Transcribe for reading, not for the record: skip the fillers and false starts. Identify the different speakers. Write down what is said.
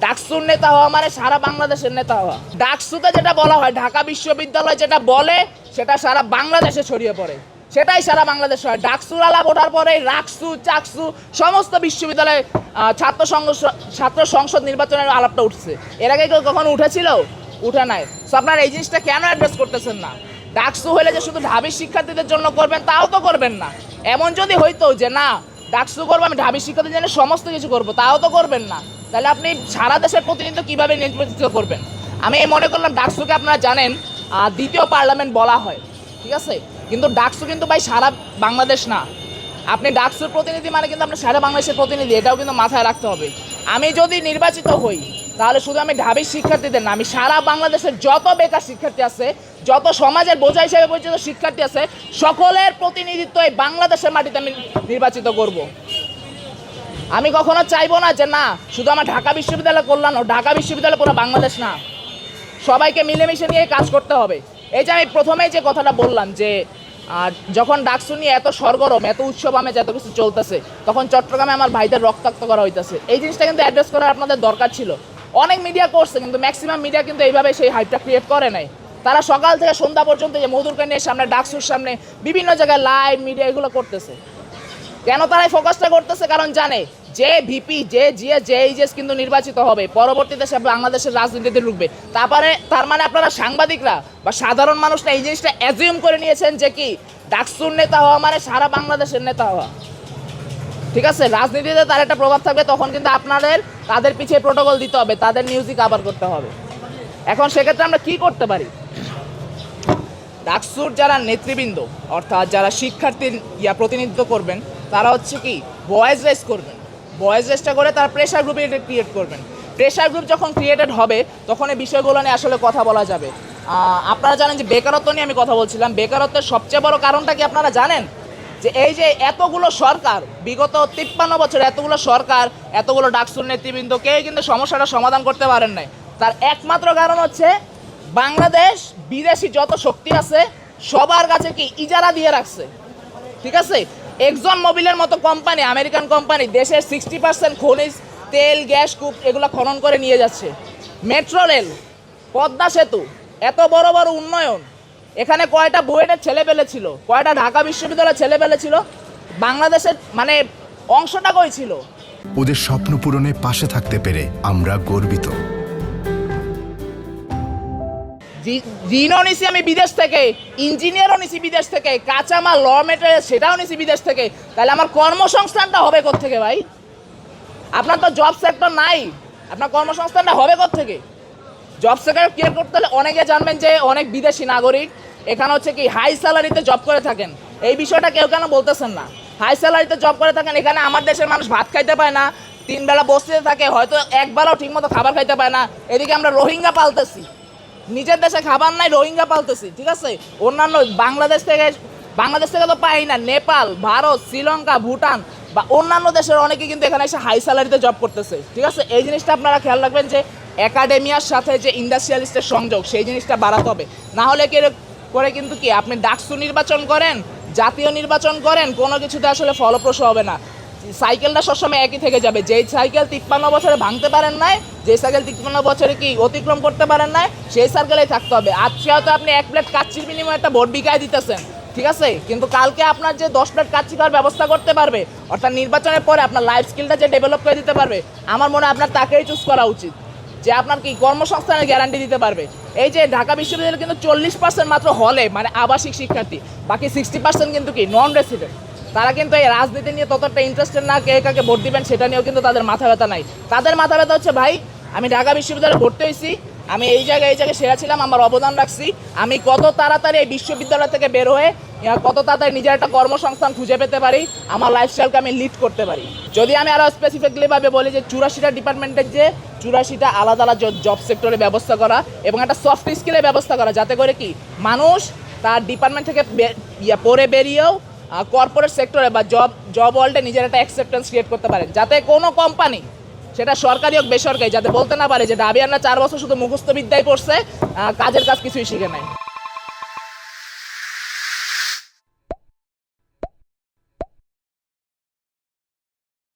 Speaker 1: ডাকসুর নেতা হওয়া মানে সারা বাংলাদেশের নেতা হওয়া। ডাকসুতে যেটা বলা হয়, ঢাকা বিশ্ববিদ্যালয় যেটা বলে সেটা সারা বাংলাদেশে ছড়িয়ে পড়ে, সেটাই সারা বাংলাদেশ হয়। ডাকসুর আলাপ ওঠার পরে রাকসু চাকসু সমস্ত বিশ্ববিদ্যালয়ে ছাত্র সংসদ নির্বাচনের আলাপটা উঠছে। এর আগে কেউ কখনো উঠেছিল? উঠে নাই। সো আপনারা এই জিনিসটা কেন অ্যাড্রেস করতেছেন না? ডাকসু হলে যে শুধু ঢাবির শিক্ষার্থীদের জন্য করবেন তাও তো করবেন না। এমন যদি হইতো যে না ডাকসু করবো আমি ঢাবির শিক্ষার্থীদের জন্য সমস্ত কিছু করবো, তাও তো করবেন না। তাহলে আপনি সারা দেশের প্রতিনিধিত্ব কীভাবে নির্বাচিত করবেন? আমি এই মনে করলাম ডাকসুকে আপনারা জানেন দ্বিতীয় পার্লামেন্ট বলা হয়, ঠিক আছে, কিন্তু ডাকসু কিন্তু ভাই সারা বাংলাদেশ না। আপনি ডাকসুর প্রতিনিধি মানে কিন্তু আপনার সারা বাংলাদেশের প্রতিনিধি, এটাও কিন্তু মাথায় রাখতে হবে। আমি যদি নির্বাচিত হই তাহলে শুধু আমি ঢাবির শিক্ষার্থীদের না, আমি সারা বাংলাদেশের যত বেকার শিক্ষার্থী আছে, যত সমাজের বোঝা হিসেবে পরিচিত শিক্ষার্থী আছে, সকলের প্রতিনিধিত্ব এই বাংলাদেশের মাটিতে আমি নির্বাচিত করব। আমি কখনো চাইবো না যে না শুধু আমার ঢাকা বিশ্ববিদ্যালয় কল্যাণ, ঢাকা বিশ্ববিদ্যালয় পুরো বাংলাদেশ না, সবাইকে মিলেমিশে নিয়ে কাজ করতে হবে। এই যে আমি প্রথমেই যে কথাটা বললাম যে যখন ডাকসু নিয়ে এত সরগরম, এত উৎসব আমেজ, এত কিছু চলতেছে, তখন চট্টগ্রামে আমার ভাইদের রক্তাক্ত করা হইতেছে। এই জিনিসটা কিন্তু অ্যাড্রেস করার আপনাদের দরকার ছিল। অনেক মিডিয়া করছে কিন্তু ম্যাক্সিমাম মিডিয়া কিন্তু এইভাবে সেই হাইপটা ক্রিয়েট করে নাই। তারা সকাল থেকে সন্ধ্যা পর্যন্ত যে মধুরকানের সামনে, ডাকসুর সামনে, বিভিন্ন জায়গায় লাইভ মিডিয়া এগুলো করতেছে। কেন তারা এই ফোকাসটা করতেছে? কারণ জানে যে ভিপি, যে জিএস, যে এইচএস কিন্তু নির্বাচিত হবে, পরবর্তীতে সে বাংলাদেশের রাজনীতিতে ঢুকবে। তার মানে আপনারা সাংবাদিকরা বা সাধারণ মানুষরা এই জিনিসটা অ্যাজিউম করে নিয়েছেন যে কি ডাকসুর নেতা হওয়া মানে সারা বাংলাদেশের নেতা হওয়া। ঠিক আছে, রাজনীতিতে তার একটা প্রভাব থাকবে, তখন কিন্তু আপনাদের তাদের পিছিয়ে প্রোটোকল দিতে হবে, তাদের নিউজই কভার করতে হবে। এখন সেক্ষেত্রে আমরা কি করতে পারি? ডাকসুর যারা নেতৃবৃন্দ অর্থাৎ যারা শিক্ষার্থীর প্রতিনিধিত্ব করবেন, তারা হচ্ছে কি ভয়েস রেস করবেন। ভয়েস রেসটা করে তারা প্রেশার গ্রুপ ক্রিয়েট করবেন। প্রেশার গ্রুপ যখন ক্রিয়েটেড হবে তখন এই বিষয়গুলো নিয়ে আসলে কথা বলা যাবে। আপনারা জানেন যে বেকারত্ব নিয়ে আমি কথা বলছিলাম। বেকারত্বের সবচেয়ে বড় কারণটা কি আপনারা জানেন? যে এই যে এতগুলো সরকার, বিগত 53 বছর এতগুলো সরকার, এতগুলো ডাকসুর নেতৃবৃন্দ কেউ কিন্তু সমস্যাটা সমাধান করতে পারেন নাই। তার একমাত্র কারণ হচ্ছে বাংলাদেশ বিদেশি যত শক্তি আছে সবার কাছে কি ইজারা দিয়ে রাখছে। ঠিক আছে, এক্সন মোবিলের মতো কোম্পানি, আমেরিকান কোম্পানি দেশের 60% খনিজ তেল, গ্যাস, কূপ এগুলো খনন করে নিয়ে যাচ্ছে। মেট্রো রেল, পদ্মা সেতু, এত বড় বড় উন্নয়ন, এখানে কয়টা বুয়েটের ছেলে পেলে ছিল, কয়টা ঢাকা বিশ্ববিদ্যালয়ের ছেলে পেলে ছিল, বাংলাদেশের মানে অংশটা কই ছিল?
Speaker 2: ওদের স্বপ্ন পূরণে পাশে থাকতে পেরে আমরা গর্বিত।
Speaker 1: ঋণও নিছি আমি বিদেশ থেকে, ইঞ্জিনিয়ারও নিছি বিদেশ থেকে, কাঁচামাল র মেটেরিয়াল সেটাও নিছি বিদেশ থেকে। তাহলে আমার কর্মসংস্থানটা হবে কোত্থেকে ভাই? আপনার তো জব সেক্টর নাই, আপনার কর্মসংস্থানটা হবে কোত্থেকে? জব সেক্টর ক্রিয়েট করতে হলে অনেকে জানবেন যে অনেক বিদেশি নাগরিক এখানে হচ্ছে কি হাই স্যালারিতে জব করে থাকেন। এই বিষয়টা কেউ কেন বলতেছেন না? হাই স্যালারিতে জব করে থাকেন, এখানে আমার দেশের মানুষ ভাত খাইতে পায় না, 3 বেলা বসতে থাকে, হয়তো একবারও ঠিকমতো খাবার খাইতে পায় না। এদিকে আমরা রোহিঙ্গা পালতেছি, নিজের দেশে খাবার নাই, রোহিঙ্গা পালতেছি। ঠিক আছে, অন্যান্য বাংলাদেশ থেকে তো পাই না, নেপাল, ভারত, শ্রীলঙ্কা, ভুটান বা অন্যান্য দেশের অনেকে কিন্তু এখানে এসে হাই স্যালারিতে জব করতেছে। ঠিক আছে, এই জিনিসটা আপনারা খেয়াল রাখবেন যে একাডেমিয়ার সাথে যে ইন্ডাস্ট্রিয়ালিস্টের সংযোগ, সেই জিনিসটা বাড়াতে হবে। না হলে কি করে কিন্তু কি আপনি ডাকসু নির্বাচন করেন, জাতীয় নির্বাচন করেন, কোনো কিছুতে আসলে ফলপ্রসূ হবে না। সাইকেলটা সবসময় একই থেকে যাবে। যেই সাইকেল 53 বছরে ভাঙতে পারেন নাই, যে সাইকেল 53 বছরে কি অতিক্রম করতে পারেন নাই, সেই সাইকেলেই থাকতে হবে। আজকে হয়তো আপনি 1 প্লেট কাচ্চির বিনিময়ে একটা ভোট বিকায় দিতেছেন, ঠিক আছে, কিন্তু কালকে আপনার যে 10 প্লেট কাচ্চি খাওয়ার ব্যবস্থা করতে পারবে, অর্থাৎ নির্বাচনের পরে আপনার লাইফ স্কিলটা যে ডেভেলপ করে দিতে পারবে, আমার মনে হয় আপনার তাকেই চুজ করা উচিত, যে আপনার কি কর্মসংস্থানের গ্যারান্টি দিতে পারবে। এই যে ঢাকা বিশ্ববিদ্যালয়ে কিন্তু 40% মাত্র হলে মানে আবাসিক শিক্ষার্থী, বাকি 60% কিন্তু কি নন রেসিডেন্ট। তারা কিন্তু এই রাজনীতি নিয়ে ততটা ইন্টারেস্টেড না, কে কাকে ভোট দিবেন সেটা নিয়েও কিন্তু তাদের মাথা ব্যথা নাই। তাদের মাথা ব্যথা হচ্ছে ভাই আমি ঢাকা বিশ্ববিদ্যালয়ে ভর্তি হয়েছি, আমি এই জায়গায় সেরা ছিলাম, আমার অবদান রাখছি, আমি কত তাড়াতাড়ি এই বিশ্ববিদ্যালয় থেকে বের হয়ে কত তাড়াতাড়ি নিজের একটা কর্মসংস্থান খুঁজে পেতে পারি, আমার লাইফস্টাইলকে আমি লিড করতে পারি। যদি আমি আরও স্পেসিফিকলিভাবে বলি যে 84টা ডিপার্টমেন্টের যে 84টা আলাদা আলাদা জব সেক্টরে ব্যবস্থা করা এবং একটা সফট স্কিলের ব্যবস্থা করা, যাতে করে কি মানুষ তার ডিপার্টমেন্ট থেকে পরে বেরিয়েও কর্পোরেট সেক্টরে বা জব ওয়ার্ল্ডে নিজের একটা অ্যাকসেপ্টেন্স ক্রিয়েট করতে পারেন, যাতে কোনো কোম্পানি, সেটা সরকারি হোক বেসরকারি, যাতে বলতে না পারে যে ডাবিয়ানরা 4 বছর শুধু মুখস্থ বিদ্যায় পড়ছে, কাজের কাজ কিছুই শিখে নাই।